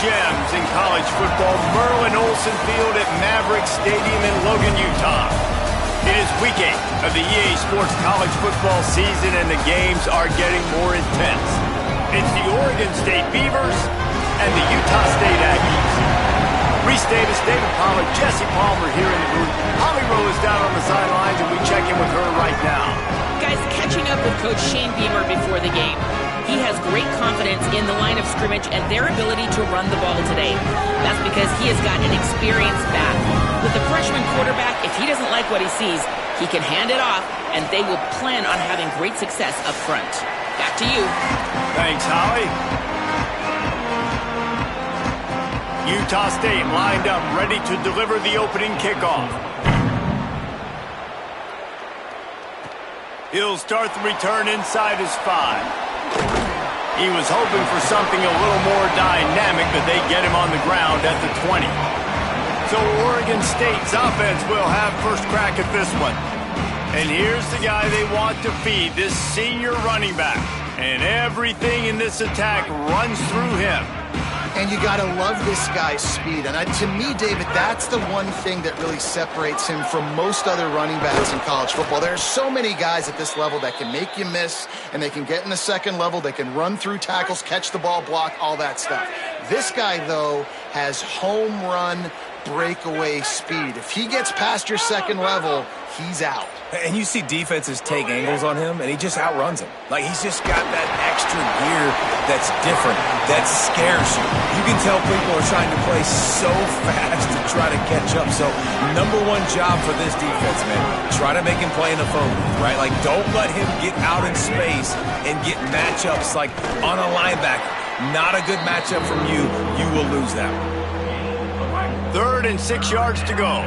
gems in college football. Merlin Olsen Field at Maverick Stadium in Logan, Utah. It is week 8 of the EA Sports college football season, and the games are getting more intense. It's the Oregon State Beavers and the Utah State Aggies. Reese Davis, David Pollard, Jesse Palmer here in the booth. Holly Rowe is down on the sidelines, and we check in with her right now. Guys, catching up with Coach Shane Beamer before the game. He has great confidence in the line of scrimmage and their ability to run the ball today. That's because he has got an experienced back. With the freshman quarterback, if he doesn't like what he sees, he can hand it off, and they will plan on having great success up front. Back to you. Thanks, Holly. Utah State lined up, ready to deliver the opening kickoff. He'll start the return inside his 5. He was hoping for something a little more dynamic, but they get him on the ground at the 20. So Oregon State's offense will have first crack at this one. And here's the guy they want to feed, this senior running back. And everything in this attack runs through him. And you got to love this guy's speed. And to me, David, that's the one thing that really separates him from most other running backs in college football. There are so many guys at this level that can make you miss, and they can get in the second level. They can run through tackles, catch the ball, block, all that stuff. This guy, though, has home run breakaway speed. If he gets past your second level, he's out. And you see defenses take angles on him, and he just outruns them. Like, he's just got that extra gear that's different, that scares you. You can tell people are trying to play so fast to try to catch up. So, number one job for this defense, man, try to make him play in the phone booth, right? Like, don't let him get out in space and get matchups like on a linebacker. Not a good matchup from you. You will lose that one. 3rd and 6 yards to go.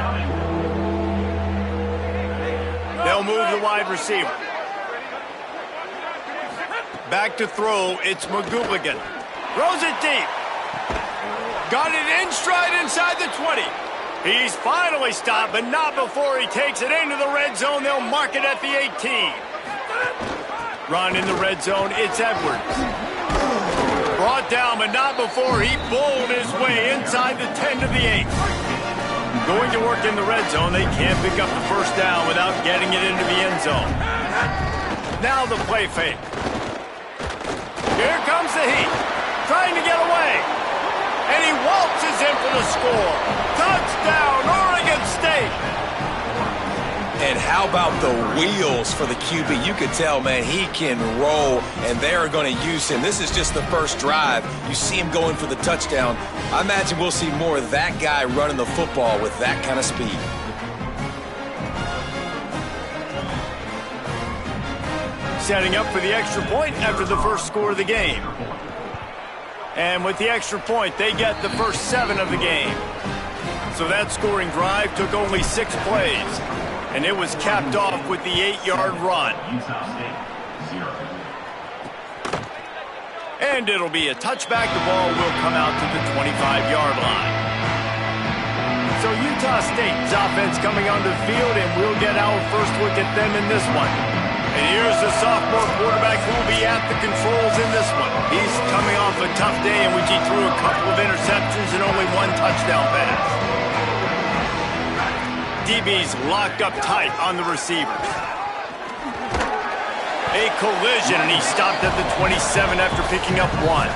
They'll move the wide receiver. Back to throw, it's McGooligan. Throws it deep. Got it in stride inside the 20. He's finally stopped, but not before he takes it into the red zone. They'll mark it at the 18. Run in the red zone, it's Edwards. Brought down, but not before he bowled his way inside the 10 to the 8. Going to work in the red zone, they can't pick up the first down without getting it into the end zone. Now the play fake. Here comes the heat. Trying to get away. And he waltzes in for the score. Touchdown, Oregon State. And how about the wheels for the QB? You could tell, man, he can roll, and they are going to use him. This is just the first drive. You see him going for the touchdown. I imagine we'll see more of that guy running the football with that kind of speed. Setting up for the extra point after the first score of the game. And with the extra point, they get the first 7 of the game. So that scoring drive took only 6 plays. And it was capped off with the 8-yard run. And it'll be a touchback. The ball will come out to the 25-yard line. So Utah State's offense coming onto the field, and we'll get our first look at them in this one. And here's the sophomore quarterback who will be at the controls in this one. He's coming off a tough day in which he threw a couple of interceptions and only 1 touchdown pass. DB's locked up tight on the receivers. A collision, and he stopped at the 27 after picking up 1.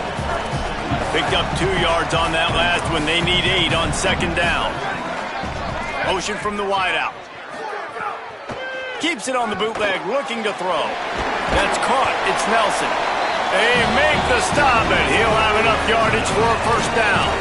Picked up 2 yards on that last one. They need 8 on second down. Motion from the wideout. Keeps it on the bootleg, looking to throw. That's caught. It's Nelson. They make the stop, and he'll have enough yardage for a first down.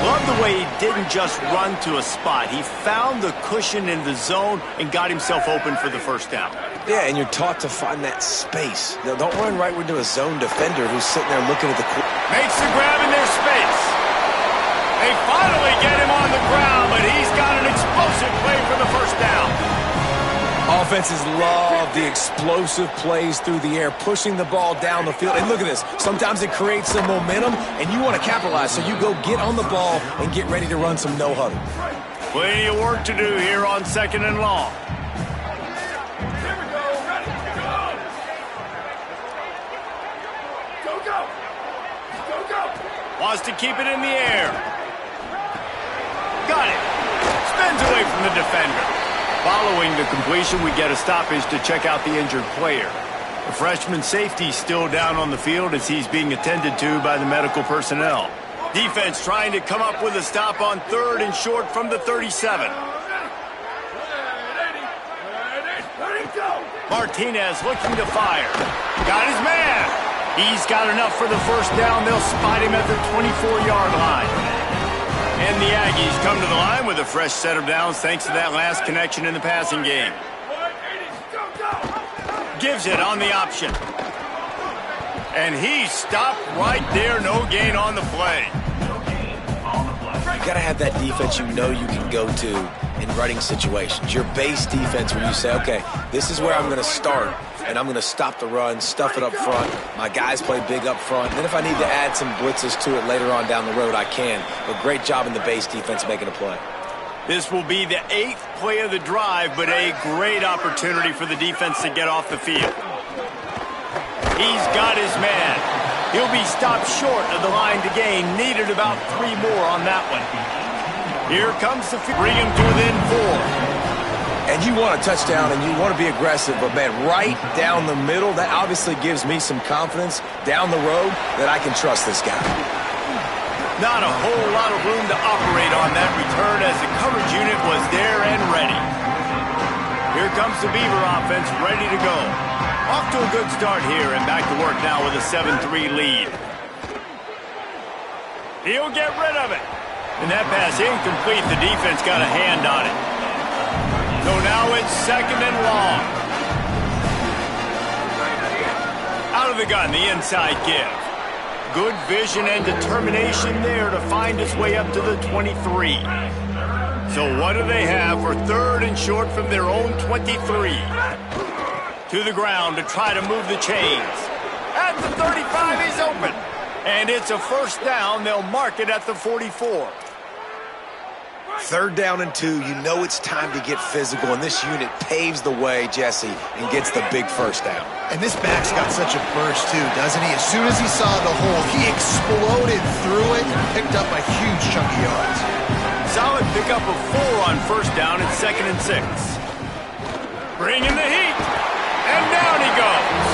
Love the way he didn't just run to a spot. He found the cushion in the zone and got himself open for the first down. Yeah, and you're taught to find that space. Now, don't run right into a zone defender who's sitting there looking at the... Makes the grab in their space. They finally get him on the ground, but he's got an explosive play for the first down. Offenses love the explosive plays through the air, pushing the ball down the field. And look at this. Sometimes it creates some momentum, and you want to capitalize. So you go get on the ball and get ready to run some no-huddle. Plenty of work to do here on second and long. Draws to keep it in the air. Got it. Spins away from the defender. Following the completion, we get a stoppage to check out the injured player. The freshman safety still down on the field as he's being attended to by the medical personnel. Defense trying to come up with a stop on 3rd and short from the 37. Martinez looking to fire. Got his man. He's got enough for the first down. They'll spot him at the 24-yard line. And the Aggies come to the line with a fresh set of downs thanks to that last connection in the passing game. Gives it on the option. And he stopped right there. No gain on the play. You got to have that defense you know you can go to in running situations. Your base defense where you say, okay, this is where I'm going to start, and I'm going to stop the run, stuff it up front. My guys play big up front. Then if I need to add some blitzes to it later on down the road, I can. But great job in the base defense making a play. This will be the 8th play of the drive, but a great opportunity for the defense to get off the field. He's got his man. He'll be stopped short of the line to gain. Needed about 3 more on that one. Here comes the field. Bring him to within 4. And you want a touchdown and you want to be aggressive, but man, right down the middle, that obviously gives me some confidence down the road that I can trust this guy. Not a whole lot of room to operate on that return as the coverage unit was there and ready. Here comes the Beaver offense ready to go. Off to a good start here and back to work now with a 7-3 lead. He'll get rid of it. And that pass incomplete. The defense got a hand on it. So now it's 2nd and long. Out of the gun, the inside give. Good vision and determination there to find his way up to the 23. So what do they have for 3rd and short from their own 23? To the ground to try to move the chains. At the 35, he's open. And it's a first down. They'll mark it at the 44. 3rd down and 2, you know it's time to get physical, and this unit paves the way, Jesse, and gets the big first down. And this back's got such a burst, too, doesn't he? As soon as he saw the hole, he exploded through it and picked up a huge chunk of yards. Solid pickup of 4 on first down at 2nd and 6. Bringing the heat. And down he goes.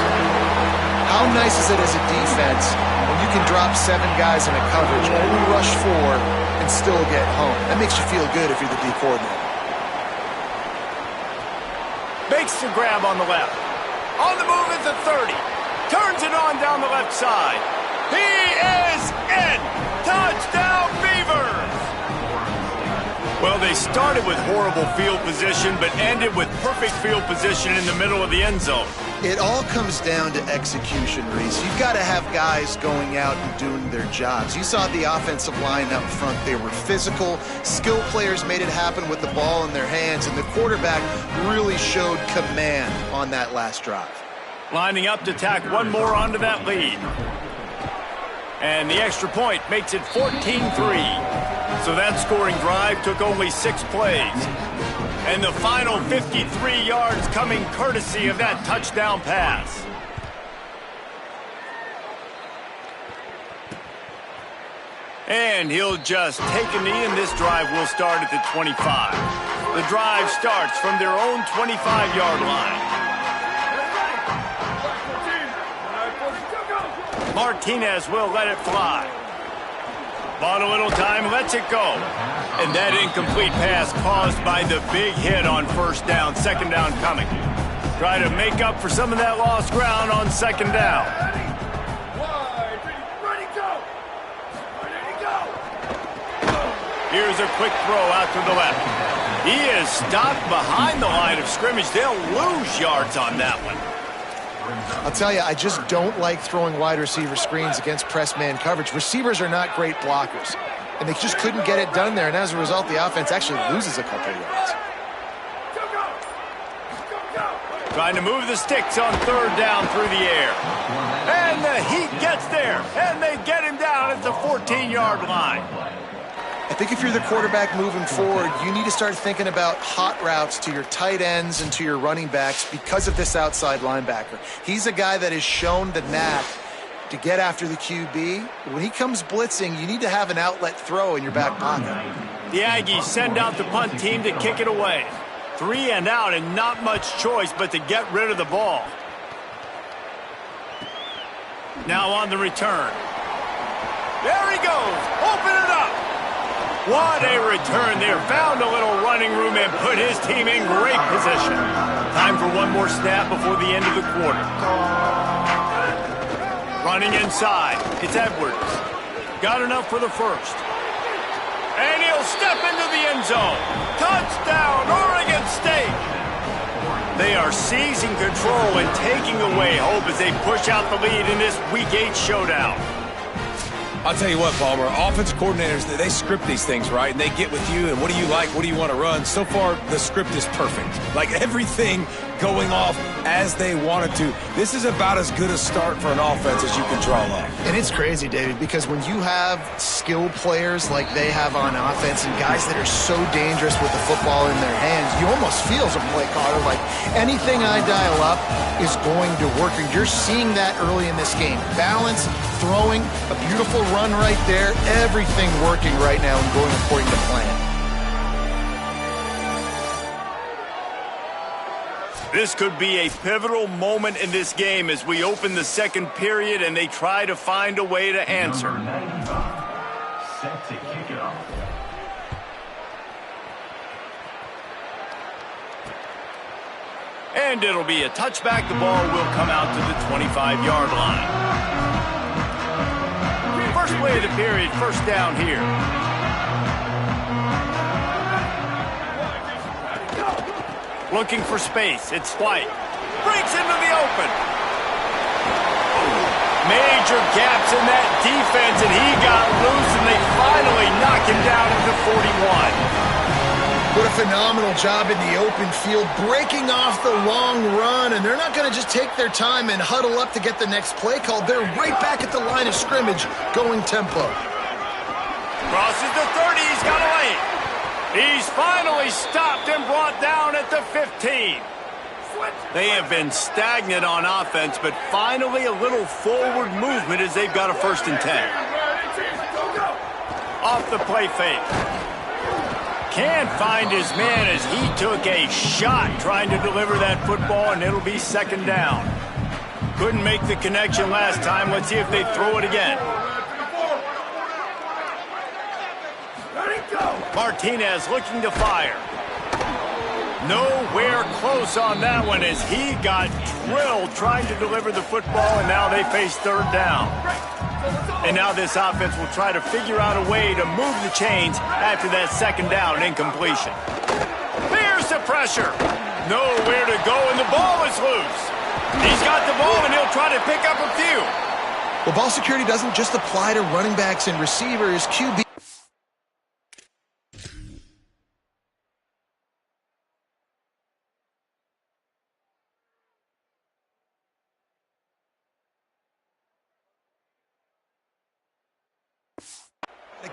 How nice is it as a defense when you can drop 7 guys in a coverage, only rush 4, and still get home? That makes you feel good if you're the D coordinator. Makes the grab on the left. On the move at the 30. Turns it on down the left side. He is in. Touchdown Beavers. Well, they started with horrible field position, but ended with perfect field position in the middle of the end zone. It all comes down to execution, Reese. You've got to have guys going out and doing their jobs. You saw the offensive line up front. They were physical. Skill players made it happen with the ball in their hands, and the quarterback really showed command on that last drive. Lining up to tack one more onto that lead. And the extra point makes it 14-3. So that scoring drive took only 6 plays. And the final 53 yards coming courtesy of that touchdown pass. And he'll just take a knee, and this drive will start at the 25. The drive starts from their own 25-yard line. Martinez will let it fly. Bought a little time, lets it go. And that incomplete pass caused by the big hit on first down, 2nd down coming. Try to make up for some of that lost ground on 2nd down. Here's a quick throw out to the left. He is stopped behind the line of scrimmage. They'll lose yards on that one. I'll tell you, I just don't like throwing wide receiver screens against press man coverage. Receivers are not great blockers, and they just couldn't get it done there, and as a result, the offense actually loses a couple of yards. Trying to move the sticks on 3rd down through the air. And the Heat gets there, and they get him down at the 14-yard line. I think if you're the quarterback moving forward, you need to start thinking about hot routes to your tight ends and to your running backs because of this outside linebacker. He's a guy that has shown the knack to get after the QB. When he comes blitzing, you need to have an outlet throw in your back pocket. The Aggies send out the punt team to kick it away. 3 and out and not much choice but to get rid of the ball. Now on the return. There he goes. Open it up. What a return there. Found a little running room and put his team in great position. Time for one more snap before the end of the quarter. Running inside. It's Edwards. Got enough for the first. And he'll step into the end zone. Touchdown, Oregon State. They are seizing control and taking away hope as they push out the lead in this Week 8 showdown. I'll tell you what, Palmer, offensive coordinators, they script these things, right? And they get with you, and what do you like? What do you want to run? So far, the script is perfect. Like, everything going off as they wanted to. This is about as good a start for an offense as you can draw up. And it's crazy, David, because when you have skilled players like they have on offense and guys that are so dangerous with the football in their hands, you almost feel as a play caller like anything I dial up is going to work. And you're seeing that early in this game. Balance, throwing, a beautiful run right there, everything working right now and going according to plan. This could be a pivotal moment in this game as we open the second period and they try to find a way to answer. Number 95, set to kick it off. And it'll be a touchback. The ball will come out to the 25-yard line. First play of the period, first down here. Looking for space. It's White. Breaks into the open. Major gaps in that defense, and he got loose, and they finally knock him down at the 41. What a phenomenal job in the open field, breaking off the long run, and they're not going to just take their time and huddle up to get the next play called. They're right back at the line of scrimmage, going tempo. Crosses the 30. He's got a lane. He's finally stopped and brought down at the 15. They have been stagnant on offense, but finally a little forward movement as they've got a 1st and 10. Off the play fake. Can't find his man as he took a shot trying to deliver that football, and it'll be 2nd down. Couldn't make the connection last time. Let's see if they throw it again. Martinez looking to fire. Nowhere close on that one as he got drilled trying to deliver the football, and now they face 3rd down. And now this offense will try to figure out a way to move the chains after that 2nd down incompletion. There's the pressure. Nowhere to go, and the ball is loose. He's got the ball, and he'll try to pick up a few. Well, ball security doesn't just apply to running backs and receivers. QB.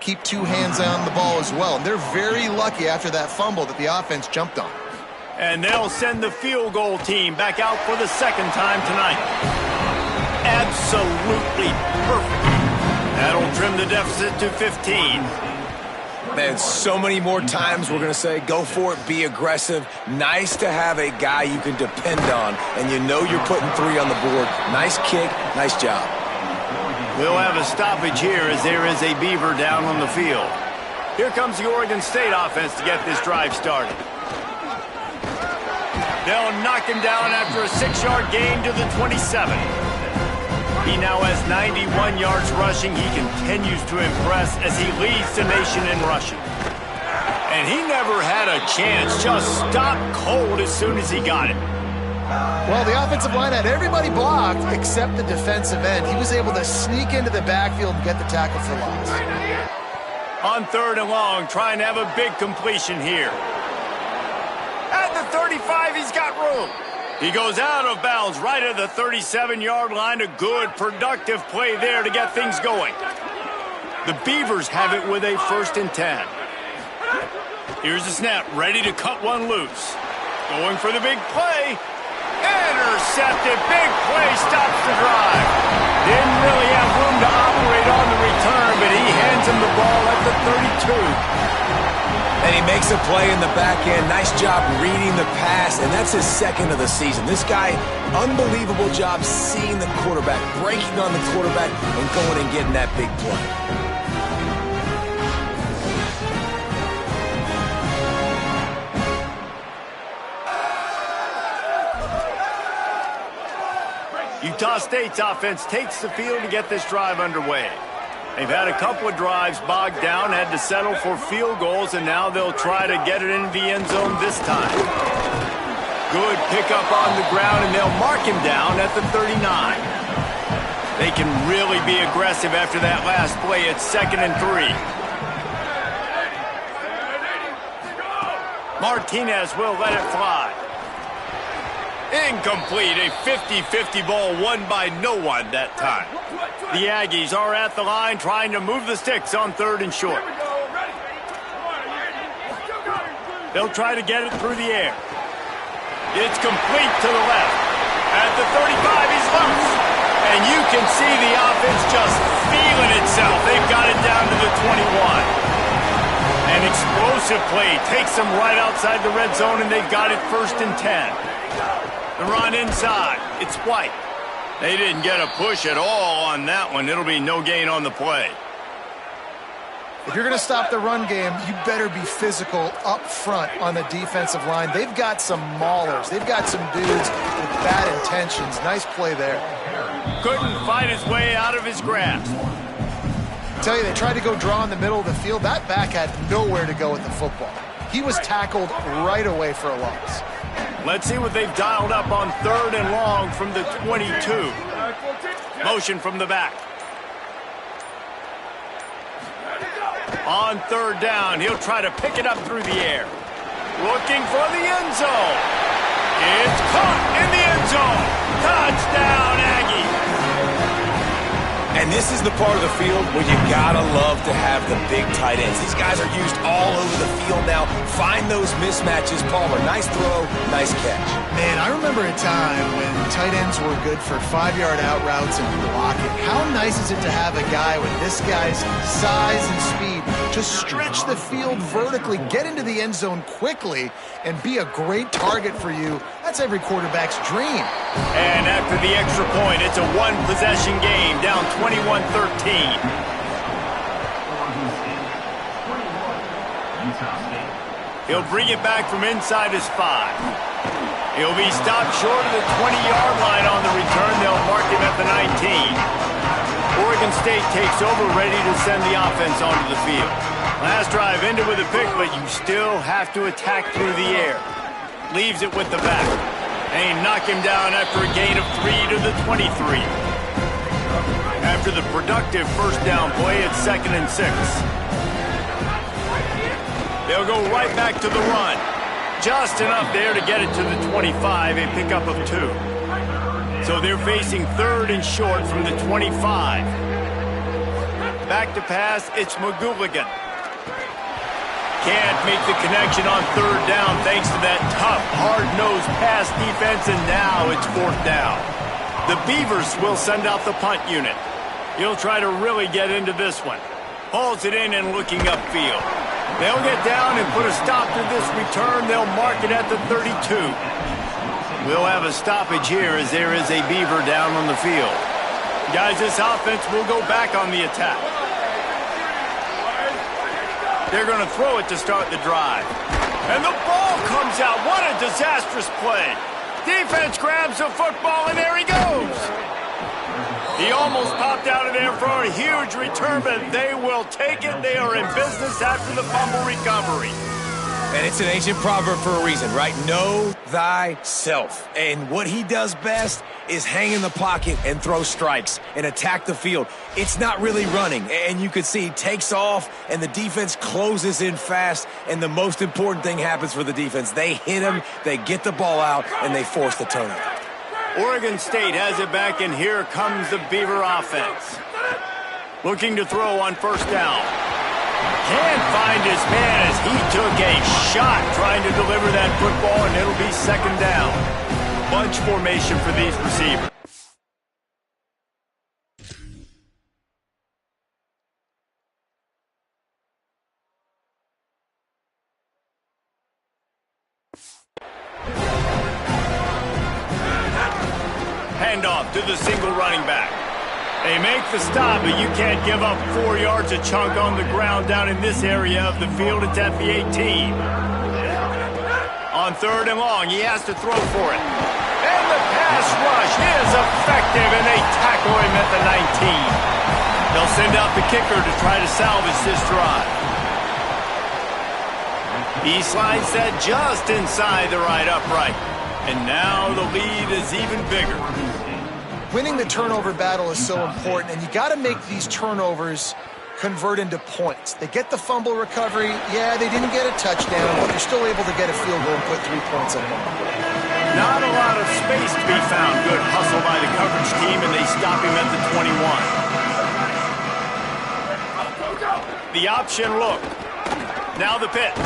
Keep 2 hands on the ball as well. And they're very lucky after that fumble that the offense jumped on. And they'll send the field goal team back out for the 2nd time tonight. Absolutely perfect. That'll trim the deficit to 15. Man, so many more times we're going to say, go for it, be aggressive. Nice to have a guy you can depend on, and you know you're putting 3 on the board. Nice kick, nice job. We'll have a stoppage here as there is a Beaver down on the field. Here comes the Oregon State offense to get this drive started. They'll knock him down after a 6-yard gain to the 27. He now has 91 yards rushing. He continues to impress as he leads the nation in rushing. And he never had a chance, just stopped cold as soon as he got it. Well, the offensive line had everybody blocked except the defensive end. He was able to sneak into the backfield and get the tackle for loss. On 3rd and long, trying to have a big completion here. At the 35, he's got room. He goes out of bounds right at the 37-yard line. A good, productive play there to get things going. The Beavers have it with a 1st and 10. Here's the snap, ready to cut one loose. Going for the big play. Intercepted. Big play stops the drive. Didn't really have room to operate on the return, but he hands him the ball at the 32. And he makes a play in the back end. Nice job reading the pass, and that's his second of the season. This guy, unbelievable job seeing the quarterback, breaking on the quarterback, and going and getting that big play. Utah State's offense takes the field to get this drive underway. They've had a couple of drives bogged down, had to settle for field goals, and now they'll try to get it into the end zone this time. Good pickup on the ground, and they'll mark him down at the 39. They can really be aggressive after that last play. It's 2nd and 3. Martinez will let it fly. Incomplete, a 50-50 ball won by no one that time. The Aggies are at the line trying to move the sticks on 3rd and short. They'll try to get it through the air. It's complete to the left. At the 35, he's loose. And you can see the offense just feeling itself. They've got it down to the 21. An explosive play takes them right outside the red zone, and they've got it 1st and 10. The run inside. It's White. They didn't get a push at all on that one. It'll be no gain on the play. If you're going to stop the run game, you better be physical up front on the defensive line. They've got some maulers. They've got some dudes with bad intentions. Nice play there. Couldn't fight his way out of his grasp. I tell you, they tried to go draw in the middle of the field. That back had nowhere to go with the football. He was tackled right away for a loss. Let's see what they've dialed up on 3rd and long from the 22. Motion from the back. On 3rd down, he'll try to pick it up through the air. Looking for the end zone. It's caught in the end zone. Touchdown, Aggie. And this is the part of the field where you gotta love to have the big tight ends. These guys are used all over the field now. Find those mismatches. Palmer, nice throw, nice catch. Man, I remember a time when tight ends were good for 5-yard out routes and blocking. How nice is it to have a guy with this guy's size and speed to stretch the field vertically, get into the end zone quickly, and be a great target for you? That's every quarterback's dream. And after the extra point, it's a one-possession game, down 21-13. He'll bring it back from inside his 5. He'll be stopped short of the 20-yard line on the return. They'll mark him at the 19. Oregon State takes over, ready to send the offense onto the field. Last drive ended with a pick, but you still have to attack through the air. Leaves it with the back. They knock him down after a gain of 3 to the 23. After the productive 1st down play, it's 2nd and 6. They'll go right back to the run. Just enough there to get it to the 25, a pickup of 2. So they're facing 3rd and short from the 25. Back to pass, it's McGooligan. Can't make the connection on 3rd down thanks to that tough, hard-nosed pass defense, and now it's 4th down. The Beavers will send out the punt unit. He'll try to really get into this one. Hauls it in and looking upfield. They'll get down and put a stop to this return. They'll mark it at the 32. We'll have a stoppage here as there is a Beaver down on the field. Guys, this offense will go back on the attack. They're going to throw it to start the drive. And the ball comes out. What a disastrous play. Defense grabs the football, and there he goes. He almost popped out of there for a huge return, but they will take it. They are in business after the fumble recovery. And it's an ancient proverb for a reason, right? Know thyself. And what he does best is hang in the pocket and throw strikes and attack the field. It's not really running. And you can see he takes off and the defense closes in fast. And the most important thing happens for the defense. They hit him, they get the ball out, and they force the turnover. Oregon State has it back, and here comes the Beaver offense. Looking to throw on 1st down. Can't find his man as he took a shot trying to deliver that football, and it'll be 2nd down. Bunch formation for these receivers. handoff to the single running back. They make the stop, but you can't give up 4 yards a chunk on the ground down in this area of the field. It's at the 18. On 3rd and long, he has to throw for it. And the pass rush is effective, and they tackle him at the 19. They'll send out the kicker to try to salvage this drive. He slides that just inside the right upright. And now the lead is even bigger. Winning the turnover battle is so important, and you got to make these turnovers convert into points. They get the fumble recovery. Yeah, they didn't get a touchdown, but they're still able to get a field goal and put 3 points on the board. Not a lot of space to be found. Good hustle by the coverage team, and they stop him at the 21. The option look. Now the pitch.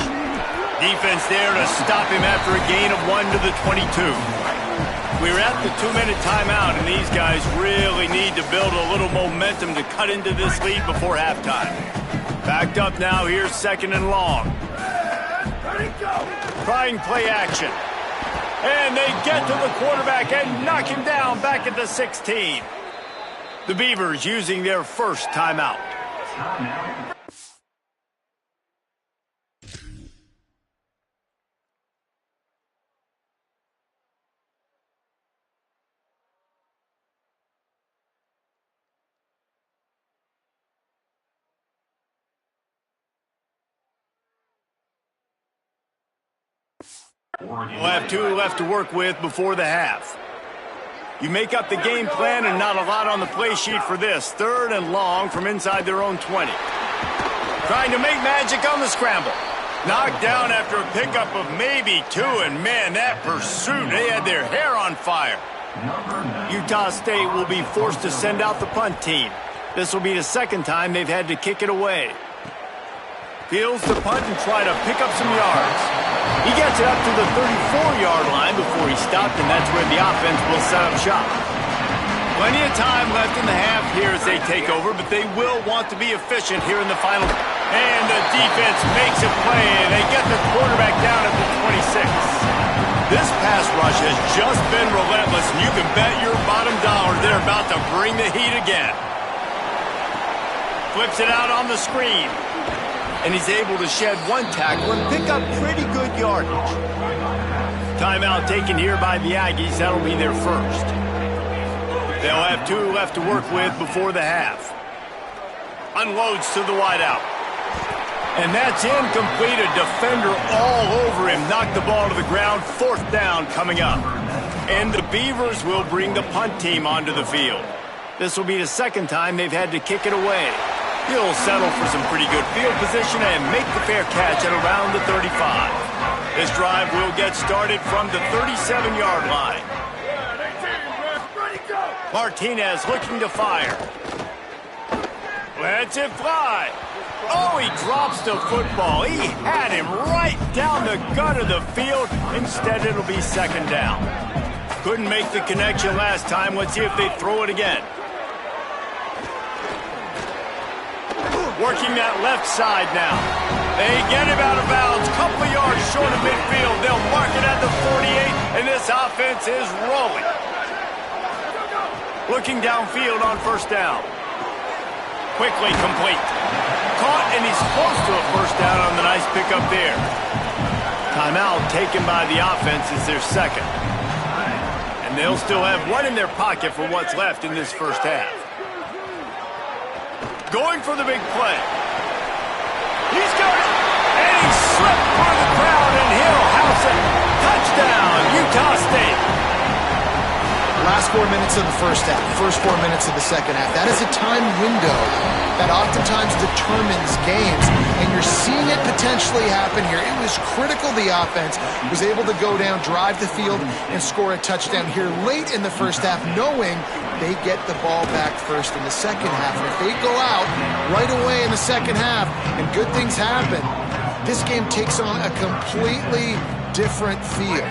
Defense there to stop him after a gain of 1 to the 22. We're at the 2-minute timeout, and these guys really need to build a little momentum to cut into this lead before halftime. Backed up now, here's 2nd and long. Trying play action. And they get to the quarterback and knock him down back at the 16. The Beavers using their first timeout. We'll have 2 left to work with before the half. You make up the game plan and not a lot on the play sheet for this. 3rd and long from inside their own 20. Trying to make magic on the scramble. Knocked down after a pickup of maybe 2, and man, that pursuit, they had their hair on fire. Utah State will be forced to send out the punt team. This will be the 2nd time they've had to kick it away. Fields the punt and try to pick up some yards. He gets it up to the 34-yard line before he stopped, and that's where the offense will set up shop. Plenty of time left in the half here as they take over, but they will want to be efficient here in the final. And the defense makes a play, and they get the quarterback down at the 26. This pass rush has just been relentless, and you can bet your bottom dollar they're about to bring the heat again. Flips it out on the screen. And he's able to shed 1 tackle and pick up pretty good yardage. Timeout taken here by the Aggies. That'll be their first. They'll have 2 left to work with before the half. Unloads to the wideout. And that's incomplete. A defender all over him. Knocked the ball to the ground. 4th down coming up. And the Beavers will bring the punt team onto the field. This will be the 2nd time they've had to kick it away. He'll settle for some pretty good field position and make the fair catch at around the 35. This drive will get started from the 37-yard line. Martinez looking to fire. Lets it fly. Oh, he drops the football. He had him right down the gut of the field. Instead, it'll be 2nd down. Couldn't make the connection last time. Let's see if they throw it again. Working that left side now. They get him out of bounds. Couple of yards short of midfield. They'll mark it at the 48, and this offense is rolling. Looking downfield on 1st down. Quickly complete. Caught, and he's close to a 1st down on the nice pickup there. Timeout taken by the offense is their 2nd. And they'll still have 1 in their pocket for what's left in this first half. Going for the big play. He's got it. And he slipped through the crowd, and he'll house it. Touchdown, Utah State. Last 4 minutes of the first half, first 4 minutes of the second half. That is a time window that oftentimes determines games, and you're seeing it potentially happen here. It was critical the offense was able to go down, drive the field, and score a touchdown here late in the first half, knowing they get the ball back first in the second half. And if they go out right away in the second half and good things happen, this game takes on a completely different feel.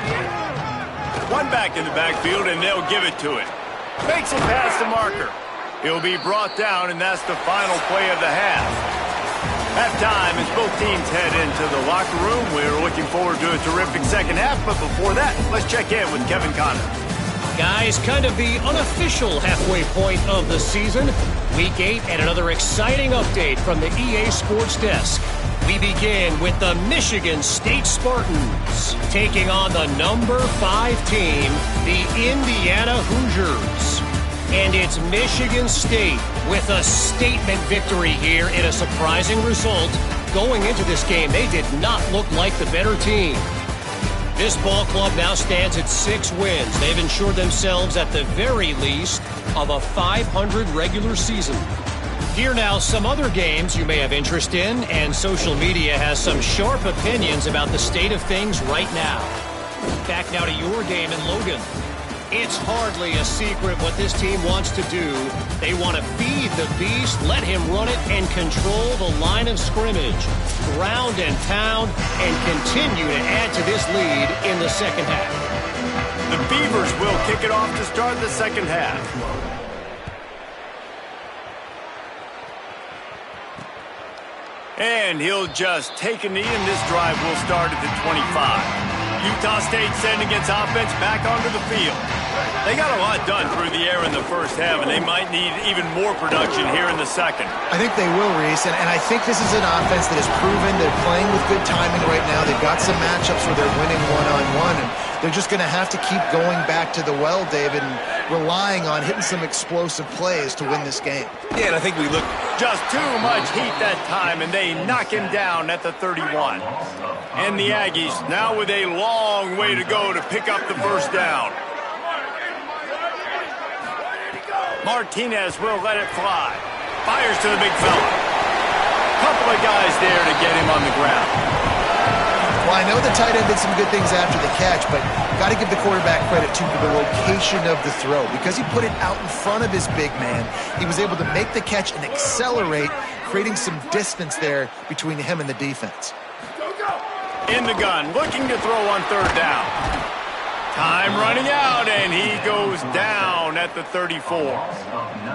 1 back in the backfield, and they'll give it to it. Makes it past the marker. He'll be brought down, and that's the final play of the half. Halftime as both teams head into the locker room. We're looking forward to a terrific second half, but before that, let's check in with Kevin Connors. Guys, kind of the unofficial halfway point of the season. Week 8 and another exciting update from the EA Sports Desk. We begin with the Michigan State Spartans taking on the number 5 team, the Indiana Hoosiers. And it's Michigan State with a statement victory here in a surprising result. Going into this game, they did not look like the better team. This ball club now stands at 6 wins. They've ensured themselves at the very least of a 500 regular season. Here now some other games you may have interest in, and social media has some sharp opinions about the state of things right now. Back now to your game in Logan. It's hardly a secret what this team wants to do. They want to feed the beast, let him run it, and control the line of scrimmage. Ground and pound, and continue to add to this lead in the second half. The Beavers will kick it off to start the second half. And he'll just take a knee, and this drive will start at the 25. Utah State sending its offense back onto the field. They got a lot done through the air in the first half, and they might need even more production here in the second. I think they will, Reese, and I think this is an offense that has proven they're playing with good timing right now. They've got some matchups where they're winning one-on-one, and they're just going to have to keep going back to the well, David, and relying on hitting some explosive plays to win this game. Yeah, and I think we look just too much heat that time, and they knock him down at the 31. And the Aggies now with a long way to go to pick up the first down. Martinez will let it fly. Fires to the big fella. Couple of guys there to get him on the ground. Well, I know the tight end did some good things after the catch, but got to give the quarterback credit, too, for the location of the throw. Because he put it out in front of his big man, he was able to make the catch and accelerate, creating some distance there between him and the defense. In the gun, looking to throw on third down. Time running out, and he goes down at the 34.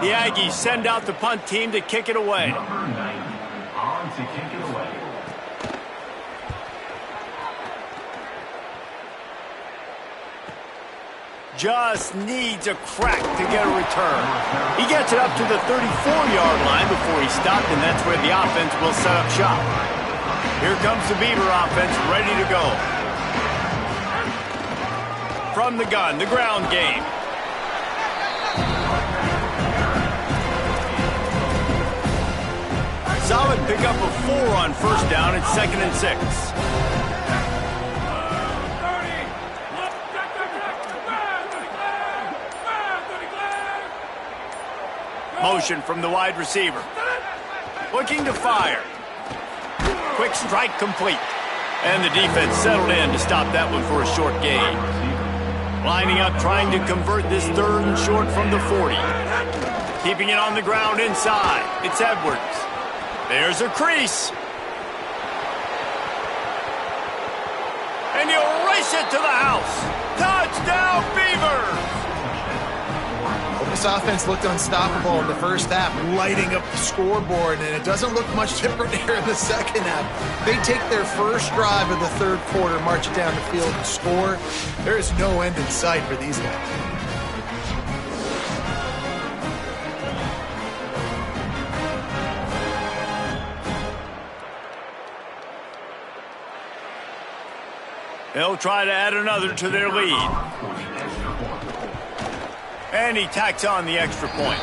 The Aggies send out the punt team to kick it away. Just needs a crack to get a return. He gets it up to the 34-yard line before he stopped, and that's where the offense will set up shop. Here comes the Beaver offense ready to go. From the gun, the ground game. Solid pickup of 4 on first down. It's 2nd and 6. Motion from the wide receiver. Looking to fire. Quick strike complete. And the defense settled in to stop that one for a short gain. Lining up, trying to convert this 3rd and short from the 40. Keeping it on the ground inside. It's Edwards. There's a crease. And he'll race it to the house. Touchdown, Beavers! This offense looked unstoppable in the first half, lighting up the scoreboard, and it doesn't look much different here in the second half. They take their first drive of the third quarter, march it down the field, and score. There is no end in sight for these guys. They'll try to add another to their lead. And he tacks on the extra point.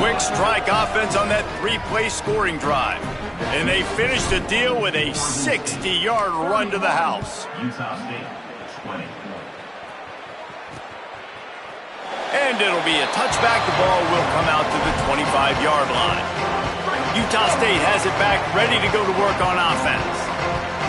Quick strike offense on that 3-play scoring drive. And they finish the deal with a 60-yard run to the house. Utah State, 20. And it'll be a touchback. The ball will come out to the 25-yard line. Utah State has it back, ready to go to work on offense.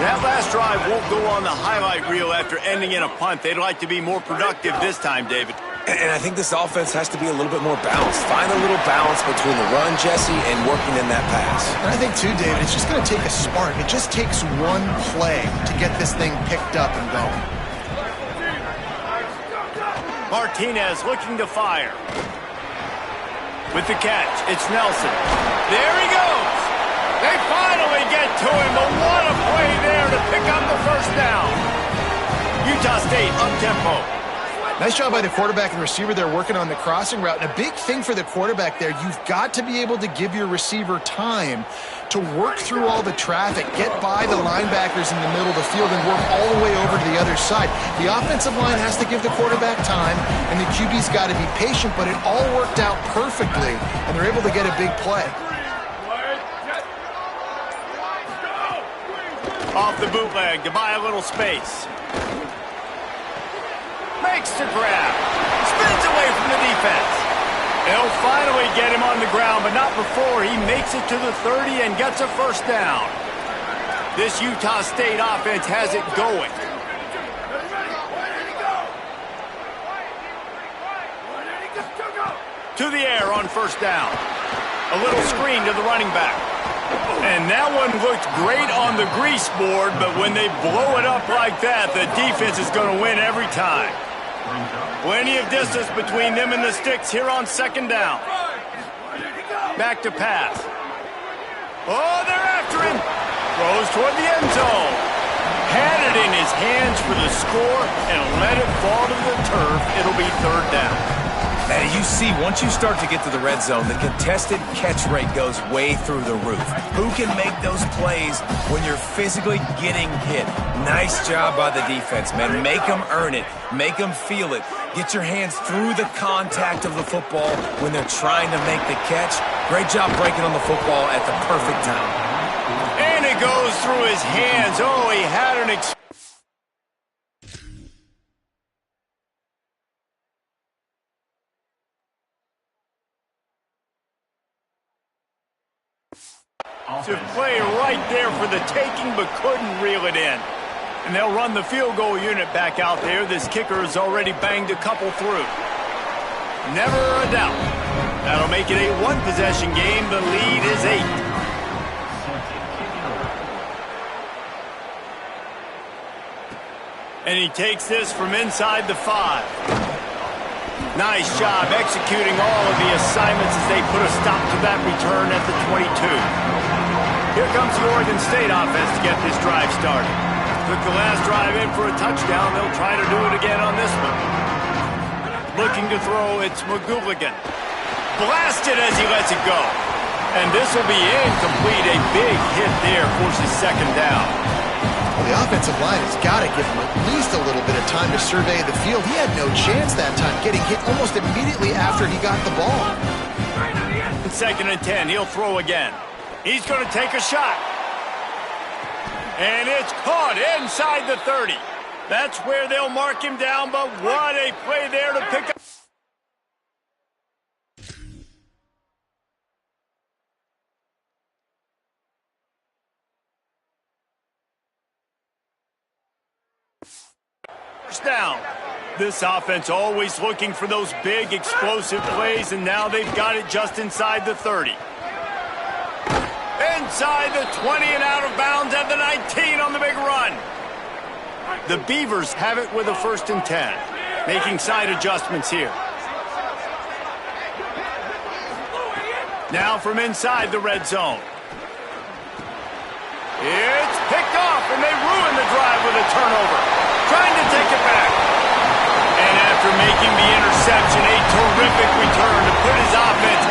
That last drive won't go on the highlight reel after ending in a punt. They'd like to be more productive this time, David. And I think this offense has to be a little bit more balanced. Find a little balance between the run, Jesse, and working in that pass. And I think, too, David, it's just going to take a spark. It just takes one play to get this thing picked up and going. Martinez looking to fire. With the catch, it's Nelson. There he goes. They finally get to him, but what a play there to pick up the first down. Utah State up-tempo. Nice job by the quarterback and the receiver there working on the crossing route. And a big thing for the quarterback there, you've got to be able to give your receiver time to work through all the traffic, get by the linebackers in the middle of the field, and work all the way over to the other side. The offensive line has to give the quarterback time, and the QB's got to be patient, but it all worked out perfectly, and they're able to get a big play. Off the bootleg to buy a little space. Makes the grab. Spins away from the defense. They'll finally get him on the ground, but not before he makes it to the 30 and gets a first down. This Utah State offense has it going. To the air on first down. A little screen to the running back. And that one looked great on the grease board, but when they blow it up like that, the defense is going to win every time. Plenty of distance between them and the sticks here on second down. Back to pass. Oh, they're after him. Throws toward the end zone. Had it in his hands for the score and let it fall to the turf. It'll be third down. And you see, once you start to get to the red zone, the contested catch rate goes way through the roof. Who can make those plays when you're physically getting hit? Nice job by the defense, man. Make them earn it. Make them feel it. Get your hands through the contact of the football when they're trying to make the catch. Great job breaking on the football at the perfect time. And it goes through his hands. Oh, he had an to play right there for the taking, but couldn't reel it in. And they'll run the field goal unit back out there. This kicker has already banged a couple through. Never a doubt. That'll make it a one-possession game. The lead is 8. And he takes this from inside the 5. Nice job executing all of the assignments as they put a stop to that return at the 22. Here comes the Oregon State offense to get this drive started. Took the last drive in for a touchdown. They'll try to do it again on this one. Looking to throw, it's McGooligan. Blasted as he lets it go. And this will be incomplete. A big hit there forces second down. Well, the offensive line has got to give him at least a little bit of time to survey the field. He had no chance that time, getting hit almost immediately after he got the ball. Second and 10, he'll throw again. He's going to take a shot. And it's caught inside the 30. That's where they'll mark him down, but what a play there to pick up. First down. This offense always looking for those big, explosive plays, and now they've got it just inside the 30. Inside the 20 and out of bounds at the 19 on the big run. The Beavers have it with a first and 10. Making side adjustments here. Now from inside the red zone. It's picked off, and they ruin the drive with a turnover. Trying to take it back. And after making the interception, a terrific return to put his offense.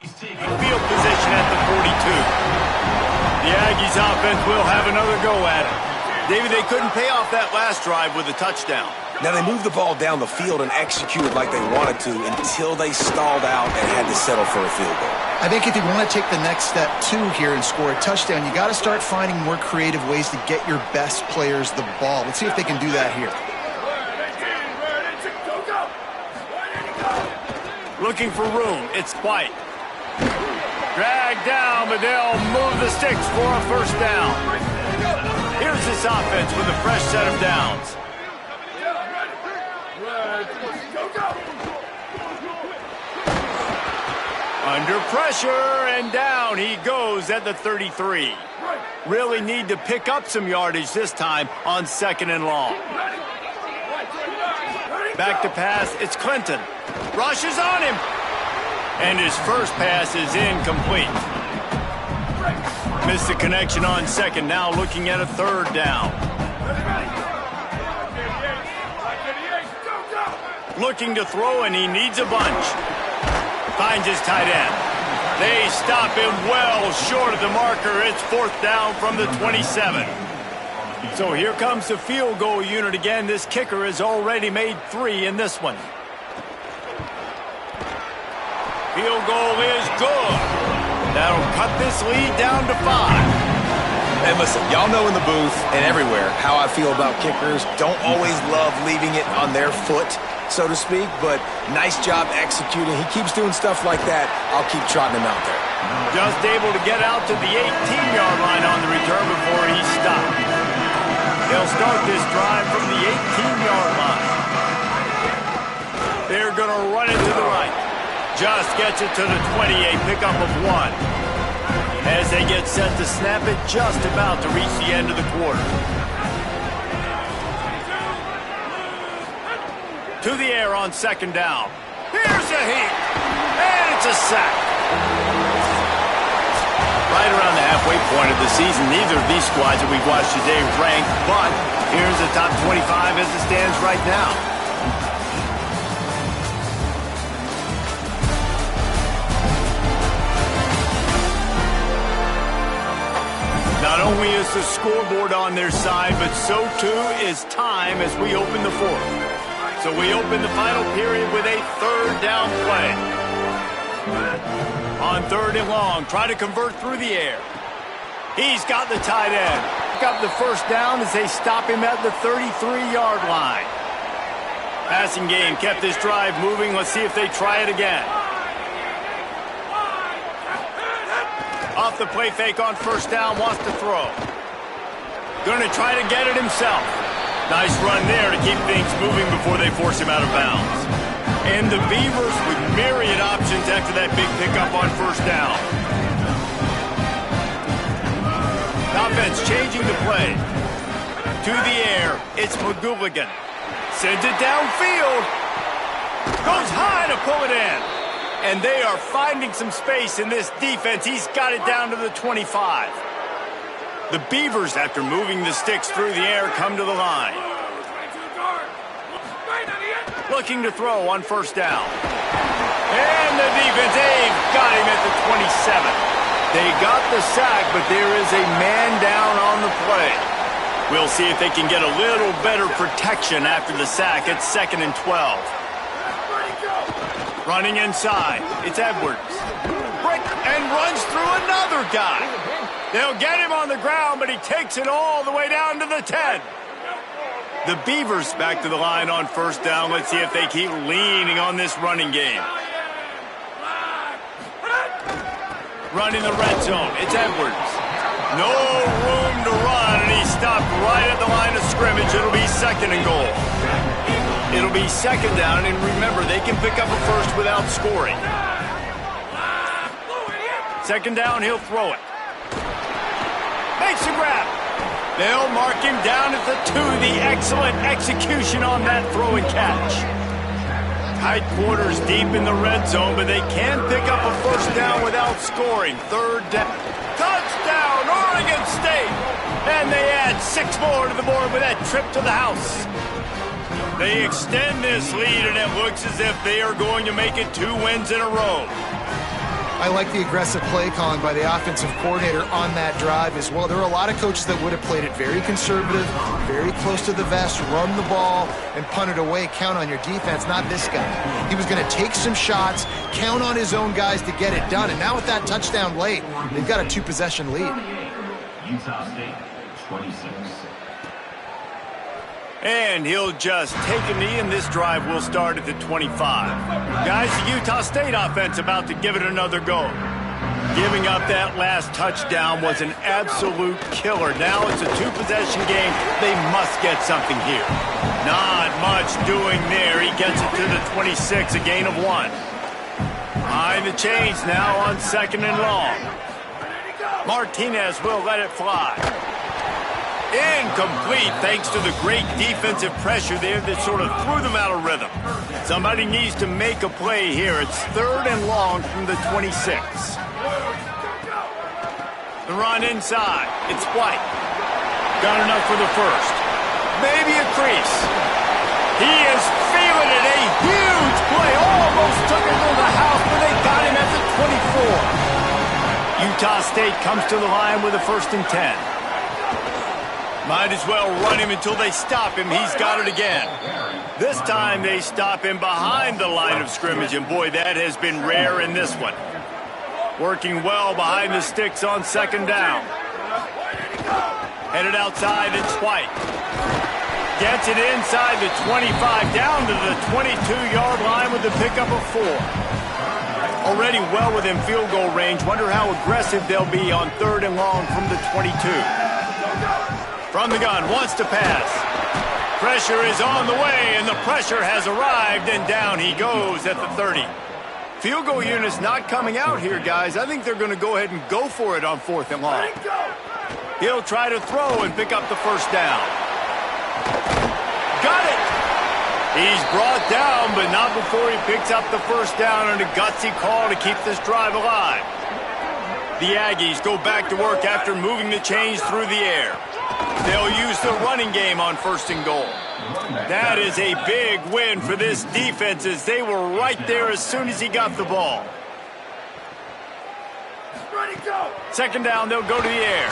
Field position at the 42. The Aggies offense will have another go at it. David, they couldn't pay off that last drive with a touchdown. Now, they moved the ball down the field and executed like they wanted to until they stalled out and had to settle for a field goal. I think if you want to take the next step, too, here and score a touchdown, you got to start finding more creative ways to get your best players the ball. Let's see if they can do that here. Looking for room. It's White. Dragged down, but they'll move the sticks for a first down. Here's this offense with a fresh set of downs. Under pressure, and down he goes at the 33. really need to pick up some yardage this time on 2nd and long. Back to pass, it's Clinton. Rushes on him. And his first pass is incomplete. Missed the connection on 2nd, now looking at a 3rd down. Looking to throw, and he needs a bunch. Finds his tight end. They stop him well short of the marker. It's 4th down from the 27. So here comes the field goal unit again. This kicker has already made 3 in this one. Field goal is good. That'll cut this lead down to 5. And listen, y'all know in the booth and everywhere how I feel about kickers. Don't always love leaving it on their foot, so to speak, but nice job executing. He keeps doing stuff like that. I'll keep trotting him out there. Just able to get out to the 18-yard line on the return before he's stopped. They'll start this drive from the 18-yard line. They're going to run it to the right. Just gets it to the 20, a pickup of 1. As they get set to snap it, just about to reach the end of the quarter. To the air on 2nd down. Here's a heat. And it's a sack. Right around the halfway point of the season, neither of these squads that we've watched today ranked, but here's the top 25 as it stands right now. Not only is the scoreboard on their side, but so too is time as we open the 4th. So we open the final period with a 3rd down play. On 3rd and long, try to convert through the air. He's got the tight end. Got the 1st down as they stop him at the 33-yard line. Passing game kept this drive moving. Let's see if they try it again. Off the play fake on 1st down, wants to throw. Going to try to get it himself. Nice run there to keep things moving before they force him out of bounds. And the Beavers with myriad options after that big pickup on 1st down. Offense changing the play. To the air, it's McGooligan. Sends it downfield. Goes high to pull it in. And they are finding some space in this defense. He's got it down to the 25. The Beavers, after moving the sticks through the air, come to the line. Looking to throw on 1st down. And the defense, they've got him at the 27. They got the sack, but there is a man down on the play. We'll see if they can get a little better protection after the sack. It's 2nd and 12. Running inside, it's Edwards. And runs through another guy. They'll get him on the ground, but he takes it all the way down to the 10. The Beavers back to the line on 1st down. Let's see if they keep leaning on this running game. Running the red zone, it's Edwards. No room to run, and he stopped right at the line of scrimmage. It'll be 2nd and goal. It'll be 2nd down, and remember, they can pick up a 1st without scoring. 2nd down, he'll throw it. Makes a grab. They'll mark him down at the 2. The excellent execution on that throw and catch. Tight quarters deep in the red zone, but they can pick up a 1st down without scoring. 3rd down. Touchdown, Oregon State! And they add 6 more to the board with that trip to the house. They extend this lead, and it looks as if they are going to make it 2 wins in a row. I like the aggressive play calling by the offensive coordinator on that drive as well. There are a lot of coaches that would have played it very conservative, very close to the vest, run the ball, and punt it away. Count on your defense, not this guy. He was going to take some shots, count on his own guys to get it done. And now with that touchdown late, they've got a 2-possession lead. Utah State, 26. And he'll just take a knee, and this drive will start at the 25. Guys, the Utah State offense about to give it another go. Giving up that last touchdown was an absolute killer. Now it's a 2-possession game. They must get something here. Not much doing there. He gets it to the 26, a gain of 1. Behind the chains now on 2nd and long. Martinez will let it fly. Incomplete thanks to the great defensive pressure there that sort of threw them out of rhythm. Somebody needs to make a play here. It's 3rd and long from the 26. The run inside. It's White. Got enough for the first. Maybe a crease. He is feeling it. A huge play. Almost took it to the house, but they got him at the 24. Utah State comes to the line with a 1st and 10. Might as well run him until they stop him. He's got it again. This time they stop him behind the line of scrimmage, and boy, that has been rare in this one. Working well behind the sticks on 2nd down. Headed outside, it's White. Gets it inside the 25, down to the 22-yard line with the pickup of 4. Already well within field goal range. Wonder how aggressive they'll be on 3rd and long from the 22. From the gun, wants to pass. Pressure is on the way, and the pressure has arrived, and down he goes at the 30. Field goal unit's not coming out here, guys. I think they're going to go ahead and go for it on 4th and long. He'll try to throw and pick up the 1st down. Got it! He's brought down, but not before he picks up the 1st down on a gutsy call to keep this drive alive. The Aggies go back to work after moving the chains through the air. They'll use the running game on 1st and goal. That is a big win for this defense as they were right there as soon as he got the ball. 2nd down, they'll go to the air.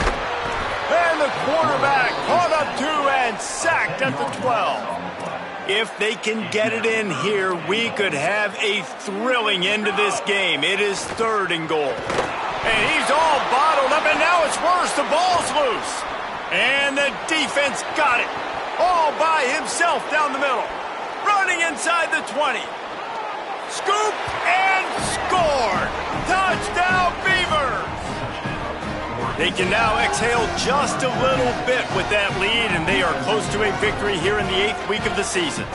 And the quarterback caught up 2 and sacked at the 12. If they can get it in here, we could have a thrilling end to this game. It is 3rd and goal. And he's all bottled up, and now it's worse. The ball's loose. And the defense got it. All by himself down the middle. Running inside the 20. Scoop and scored. Touchdown Beavers. They can now exhale just a little bit with that lead, and they are close to a victory here in the 8th week of the season.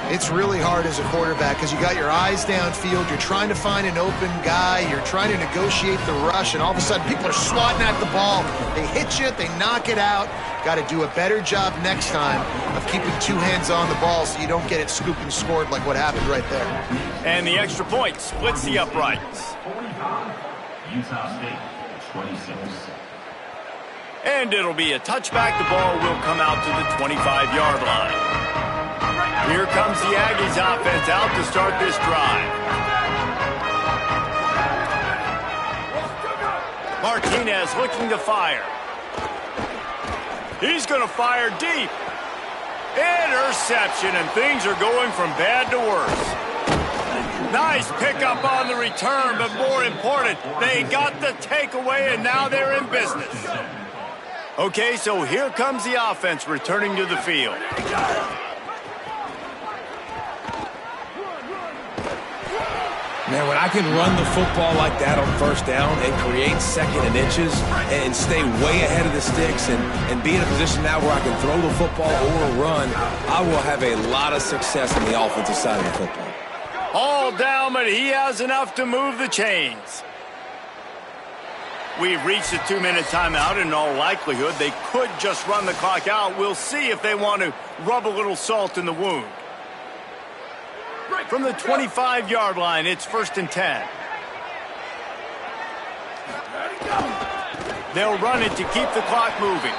It's really hard as a quarterback because you got your eyes downfield. You're trying to find an open guy. You're trying to negotiate the rush, and all of a sudden people are swatting at the ball. They hit you. They knock it out. Got to do a better job next time of keeping 2 hands on the ball so you don't get it scooped and scored like what happened right there. And the extra point splits the uprights. Utah State, 26. And it'll be a touchback. The ball will come out to the 25-yard line. Here comes the Aggies offense out to start this drive. Martinez looking to fire. He's going to fire deep. Interception, and things are going from bad to worse. Nice pickup on the return, but more important, they got the takeaway, and now they're in business. Okay, so here comes the offense returning to the field. Man, when I can run the football like that on 1st down and create 2nd and inches and stay way ahead of the sticks and be in a position now where I can throw the football or run, I will have a lot of success on the offensive side of the football. All down, but he has enough to move the chains. We've reached the 2-minute timeout. In all likelihood, they could just run the clock out. We'll see if they want to rub a little salt in the wound. From the 25-yard line, it's 1st and 10. They'll run it to keep the clock moving.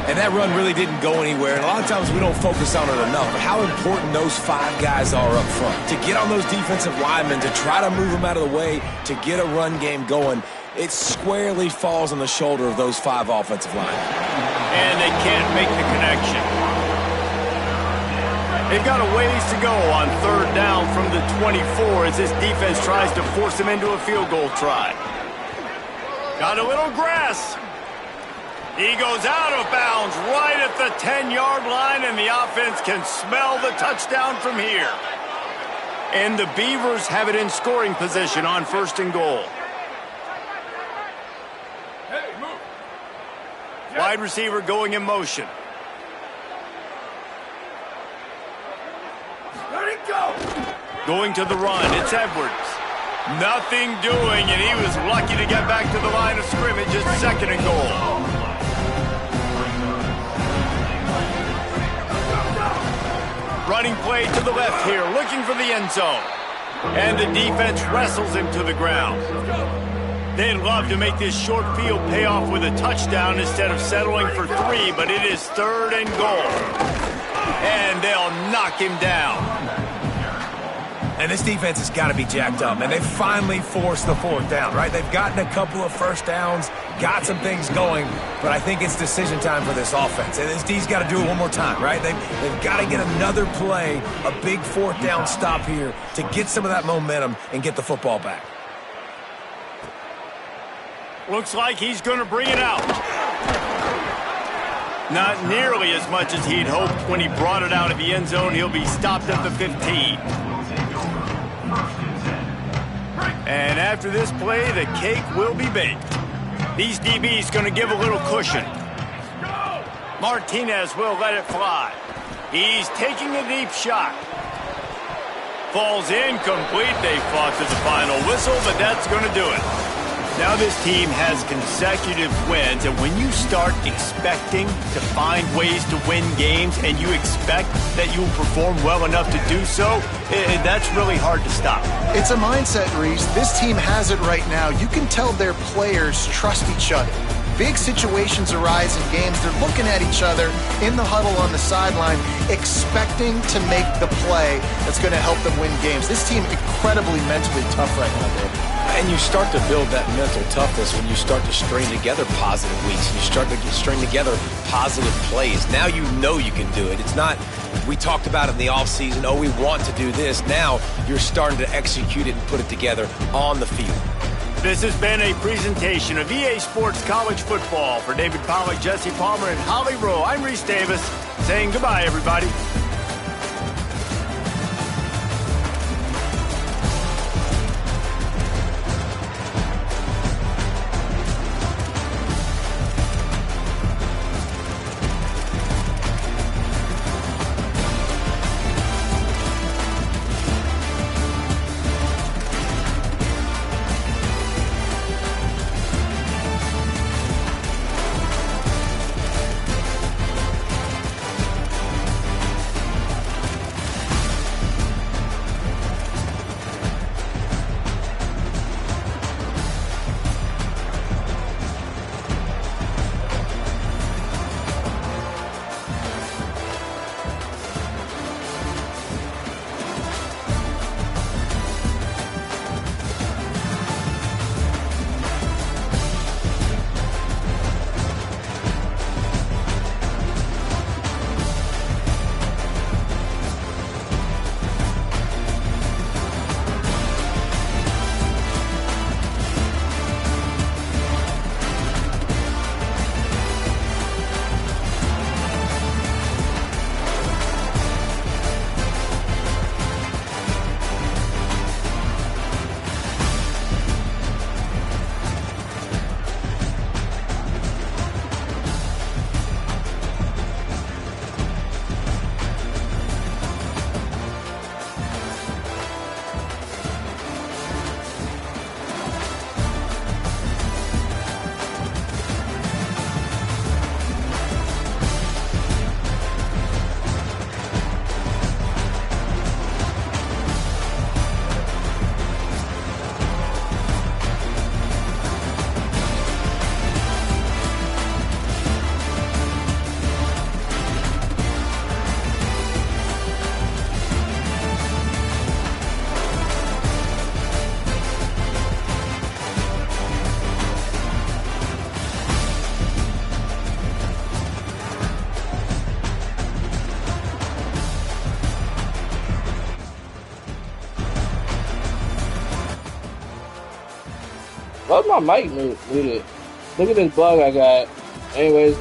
And that run really didn't go anywhere. And a lot of times we don't focus on it enough. But how important those 5 guys are up front. To get on those defensive linemen, to try to move them out of the way, to get a run game going, it squarely falls on the shoulder of those 5 offensive linemen. And they can't make the connection. They've got a ways to go on 3rd down from the 24 as this defense tries to force them into a field goal try. Got a little grass. He goes out of bounds right at the 10-yard line, and the offense can smell the touchdown from here. And the Beavers have it in scoring position on 1st and goal. Wide receiver going in motion. Going to the run, it's Edwards. Nothing doing, and he was lucky to get back to the line of scrimmage at 2nd and goal. Running play to the left here, looking for the end zone. And the defense wrestles him to the ground. They'd love to make this short field pay off with a touchdown instead of settling for 3, but it is 3rd and goal. And they'll knock him down. And this defense has got to be jacked up, and they finally forced the 4th down, right? They've gotten a couple of first downs, got some things going, but I think it's decision time for this offense. And this D's got to do it one more time, right? They've got to get another play, a big 4th down stop here to get some of that momentum and get the football back. Looks like he's going to bring it out. Not nearly as much as he'd hoped when he brought it out of the end zone. He'll be stopped at the 15. And after this play, the cake will be baked. These DBs going to give a little cushion. Martinez will let it fly. He's taking a deep shot. Falls incomplete. They fought to the final whistle, but that's going to do it. Now this team has consecutive wins, and when you start expecting to find ways to win games and you expect that you will perform well enough to do so, that's really hard to stop. It's a mindset, Reese. This team has it right now. You can tell their players trust each other. Big situations arise in games. They're looking at each other in the huddle on the sideline, expecting to make the play that's going to help them win games. This team incredibly mentally tough right now, Dave. And you start to build that mental toughness when you start to string together positive weeks. You start to string together positive plays. Now you know you can do it. It's not, we talked about it in the offseason, oh, we want to do this. Now you're starting to execute it and put it together on the field. This has been a presentation of EA Sports College Football. For David Pollack, Jesse Palmer, and Holly Rowe, I'm Reese Davis, saying goodbye, everybody. What's my mic muted? Look at this bug I got. Anyways.